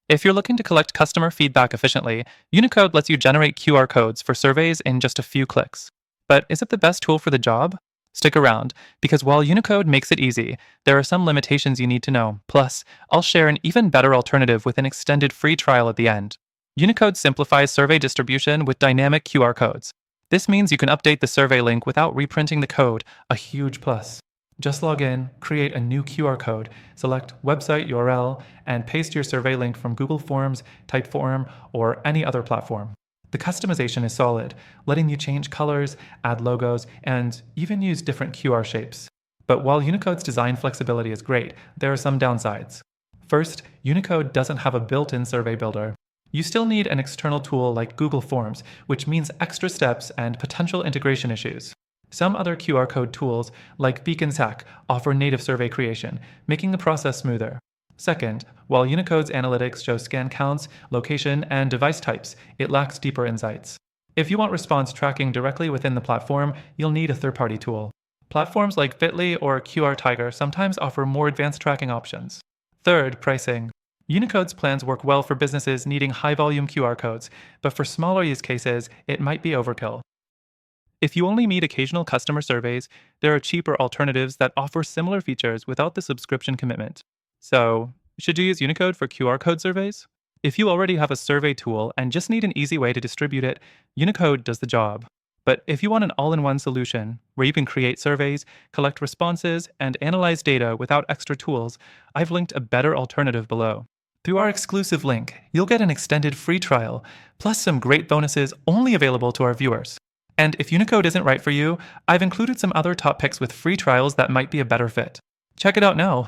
If you're looking to collect customer feedback efficiently, Unicode lets you generate QR codes for surveys in just a few clicks. But is it the best tool for the job? Stick around, because while Unicode makes it easy, there are some limitations you need to know. Plus, I'll share an even better alternative with an extended free trial at the end. Unicode simplifies survey distribution with dynamic QR codes. This means you can update the survey link without reprinting the code, a huge plus. Just log in, create a new QR code, select website URL, and paste your survey link from Google Forms, Typeform, or any other platform. The customization is solid, letting you change colors, add logos, and even use different QR shapes. But while Unicode's design flexibility is great, there are some downsides. First, Unicode doesn't have a built-in survey builder. You still need an external tool like Google Forms, which means extra steps and potential integration issues. Some other QR code tools, like Beacon's Hack, offer native survey creation, making the process smoother. Second, while Unicode's analytics show scan counts, location, and device types, it lacks deeper insights. If you want response tracking directly within the platform, you'll need a third-party tool. Platforms like Bitly or QR Tiger sometimes offer more advanced tracking options. Third, pricing. Unicode's plans work well for businesses needing high-volume QR codes, but for smaller use cases, it might be overkill. If you only meet occasional customer surveys, there are cheaper alternatives that offer similar features without the subscription commitment. So, should you use Unicode for QR code surveys? If you already have a survey tool and just need an easy way to distribute it, Unicode does the job. But if you want an all-in-one solution, where you can create surveys, collect responses, and analyze data without extra tools, I've linked a better alternative below. Through our exclusive link, you'll get an extended free trial, plus some great bonuses only available to our viewers. And if Unicode isn't right for you, I've included some other top picks with free trials that might be a better fit. Check it out now.